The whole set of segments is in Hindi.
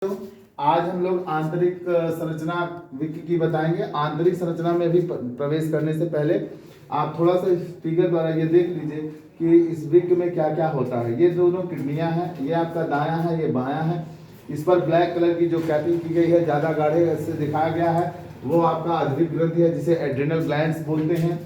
आज हम लोग आंतरिक संरचना विक की बताएंगे। आंतरिक संरचना में भी प्रवेश करने से पहले आप थोड़ा सा फिगर द्वारा ये देख लीजिए कि इस विक में क्या क्या होता है। ये दोनों किडनियां हैं, ये आपका दायां है, ये बायां है। इस पर ब्लैक कलर की जो कैपिंग की गई है, ज़्यादा गाढ़े से दिखाया गया है, वो आपका अधविक ग्रंथि है जिसे एड्रिनल ग्लैंड्स बोलते हैं।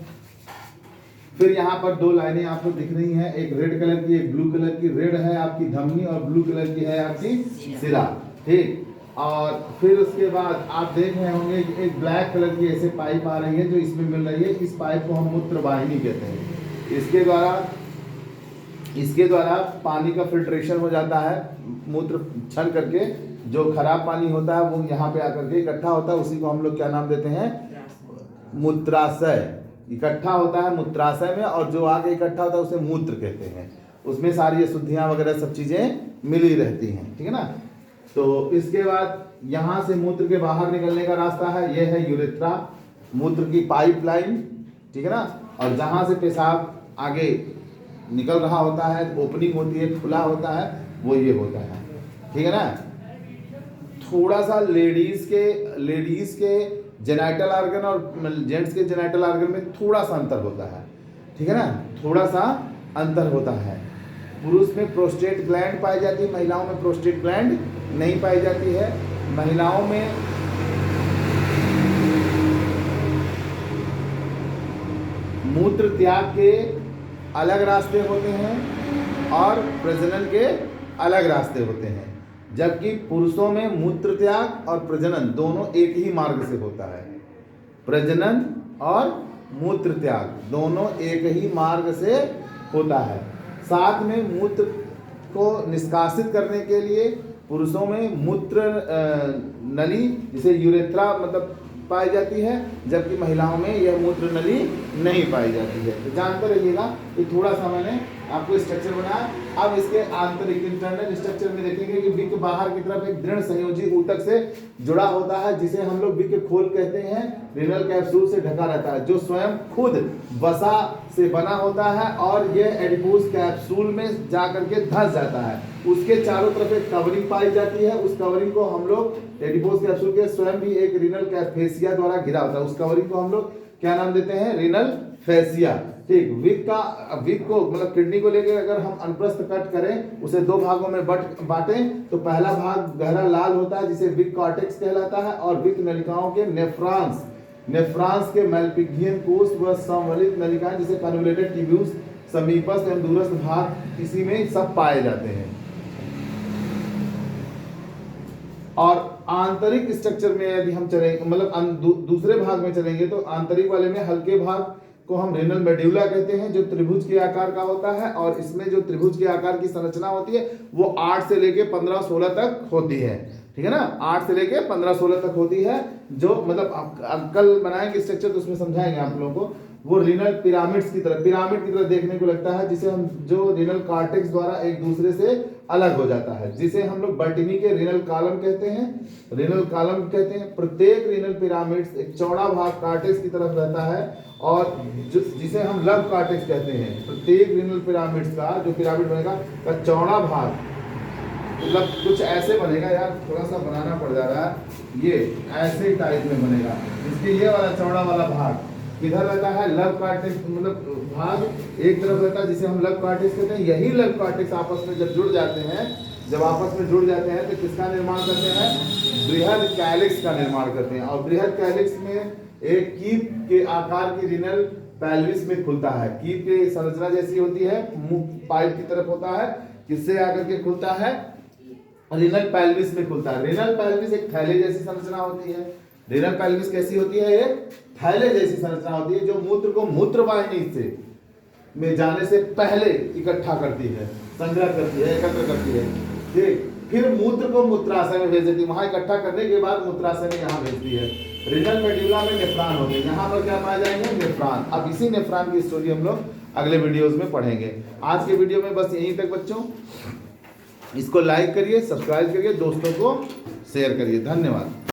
फिर यहाँ पर दो लाइनें आपको दिख रही हैं, एक रेड कलर की, एक ब्लू कलर की। रेड है आपकी धमनी और ब्लू कलर की है आपकी शिरा, ठीक। और फिर उसके बाद आप देख रहे होंगे कि एक ब्लैक कलर की ऐसे पाइप आ रही है जो इसमें मिल रही है। इस पाइप को हम मूत्र वाहिनी कहते हैं। इसके द्वारा पानी का फिल्ट्रेशन हो जाता है। मूत्र छन करके जो खराब पानी होता है वो यहाँ पे आकर के इकट्ठा होता है। उसी को हम लोग क्या नाम देते हैं? मूत्राशय। इकट्ठा होता है मूत्राशय में, और जो आगे इकट्ठा होता है उसे मूत्र कहते हैं। उसमें सारी अशुद्धियां वगैरह सब चीजें मिली रहती हैं, ठीक है ना। तो इसके बाद यहाँ से मूत्र के बाहर निकलने का रास्ता है, यह है यूरेथ्रा, मूत्र की पाइपलाइन, ठीक है ना। और जहाँ से पेशाब आगे निकल रहा होता है, ओपनिंग होती है, खुला होता है, वो ये होता है, ठीक है ना। थोड़ा सा लेडीज के जेनाइटल ऑर्गन और जेंट्स के जेनाइटल ऑर्गन में थोड़ा सा अंतर होता है, ठीक है ना, थोड़ा सा अंतर होता है। पुरुष में प्रोस्टेट ग्लैंड पाई जाती है, महिलाओं में प्रोस्टेट ग्लैंड नहीं पाई जाती है। महिलाओं में मूत्र त्याग के अलग रास्ते होते हैं और प्रजनन के अलग रास्ते होते हैं, जबकि पुरुषों में मूत्र त्याग और प्रजनन दोनों एक ही मार्ग से होता है। प्रजनन और मूत्र त्याग दोनों एक ही मार्ग से होता है। साथ में मूत्र को निष्कासित करने के लिए पुरुषों में मूत्र नली जिसे यूरेथ्रा मतलब पाई जाती है, जबकि महिलाओं में यह मूत्र नली नहीं पाई जाती है। तो जानते रहिएगा, ये थोड़ा सा मैंने आपको स्ट्रक्चर बनाया। अब इसके आंतरिक इंटरनल स्ट्रक्चर में देखेंगे कि विक बाहर की तरफ एक दृढ़ संयोजी ऊतक से जुड़ा होता है, जिसे हम लोग विक खोल कहते हैं। रिनल कैप्सूल से ढका रहता है, जो स्वयं खुद वसा से बना होता है, और यह एडिपोज कैप्सूल में जाकर के धंस जाता है। उसके चारों तरफ एक कवरिंग पाई जाती है। उस कवरिंग को हम लोग एडिपोज कैप्सूल के स्वयं भी एक रिनल फेसिया द्वारा घिरा होता है। उस कवरिंग को हम लोग क्या नाम देते हैं? रिनल फेसिया, ठीक। विक को मतलब किडनी को लेकर अगर हम अनुप्रस्थ कट करें, उसे दो भागों में बांटें, तो पहला भाग गहरा लाल होता है जिसे विक कॉर्टेक्स कहलाता है, और विक नलिकाओं के नेफ्रॉन्स के मैल्पिघियन कोष व संवलित नलिकाएं जिसे कन्वोल्यूटेड ट्यूब्यूल्स समीपस्थ एवं दूरस्थ भाग इसी में सब पाए जाते हैं। और आंतरिक स्ट्रक्चर में यदि हम चलेंगे, मतलब दूसरे भाग में चलेंगे, तो आंतरिक वाले में हल्के भाग को हम रेनल मेड्यूला कहते हैं, जो त्रिभुज के आकार का होता है। और इसमें जो त्रिभुज के आकार की संरचना होती है वो 8 से लेके 15-16 तक होती है, ठीक है ना। 8 से लेके 15-16 तक होती है, जो मतलब कल बनाएंगे स्ट्रक्चर तो उसमें समझाएंगे आप लोगों को। वो रिनल पिरामिड की तरह देखने को लगता है, जिसे हम जो रिनल कॉर्टेक्स द्वारा एक दूसरे से अलग हो जाता है, जिसे हम लोग बर्टिनी के रिनल कॉलम कहते हैं। प्रत्येक रिनल पिरामिड एक चौड़ा भाग कॉर्टेक्स की तरफ रहता है, और जिसे हम लब कॉर्टेक्स कहते हैं। प्रत्येक रिनल पिरामिड्स का जो पिरामिड बनेगा का चौड़ा भाग मतलब कुछ ऐसे बनेगा, यार थोड़ा सा बनाना पड़ जा रहा है, ये ऐसे टाइप में बनेगा। इसके ये वाला चौड़ा वाला भाग किधर रहता है? लब कॉर्टेक्स, मतलब भाग एक तरफ रहता है जिसे हम लब कॉर्टेक्स कहते हैं। यही लब कॉर्टेक्स आपस में जब जुड़ जाते हैं तो किसका निर्माण करते हैं? बृहद कैलिक्स का निर्माण करते हैं। और बृहद कैलिक्स में एक कीप के आकार की रिनल पेल्विस में खुलता है। कीप की संरचना जैसी होती है, मुख पाइप की तरफ होता है, किससे आकर के खुलता है? रिनल पेल्विस में खुलता है। रिनल पेल्विस एक थैले जैसी संरचना होती है। रिनल पेल्विस कैसी होती है? एक थैले जैसी संरचना होती है, जो मूत्र को मूत्रवाहिनी से में जाने से पहले इकट्ठा करती है, संग्रह करती है, एकत्र करती है, ठीक। फिर मूत्र को मूत्राशय में भेज देती है, वहां इकट्ठा करने के बाद मूत्राशय में यहाँ भेजती है। रिनल मेड्यूला में नेफ्रॉन होते हैं, यहाँ पर क्या पाए जाएंगे? नेफ्रॉन। अब इसी नेफ्रॉन की स्टोरी हम लोग अगले वीडियोस में पढ़ेंगे। आज के वीडियो में बस यहीं तक बच्चों। इसको लाइक करिए, सब्सक्राइब करिए, दोस्तों को शेयर करिए। धन्यवाद।